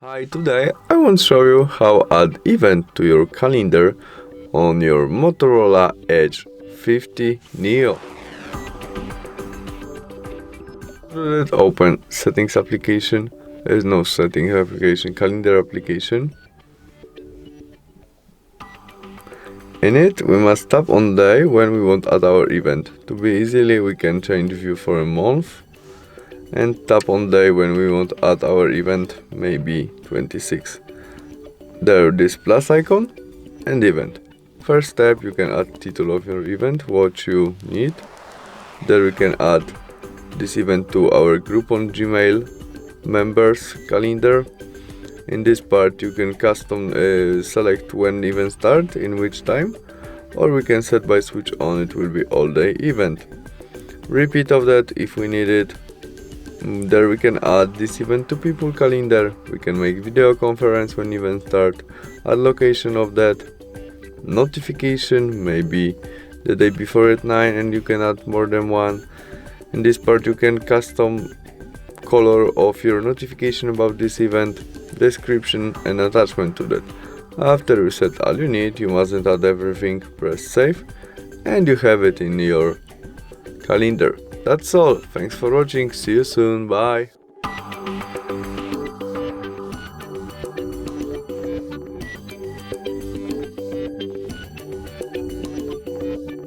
Hi, today I want to show you how add event to your calendar on your Motorola Edge 50 Neo. Let's open settings application. There's no settings application, calendar application. In it, we must tap on day when we want to add our event. To be easily, we can change view for a month and tap on day when we want to add our event, maybe 26. There this plus icon and event. First step, you can add title of your event, what you need. There we can add this event to our group on Gmail, members, calendar. In this part you can custom select when event start, in which time, or we can set by switch on, it will be all day event. Repeat of that if we need it. There we can add this event to people calendar. We can make video conference when event start, add location of that, notification maybe the day before at 9 and you can add more than one. In this part you can custom color of your notification about this event, description and attachment to that. After you set all you need, you mustn't add everything, press save and you have it in your calendar. That's all. Thanks for watching. See you soon. Bye.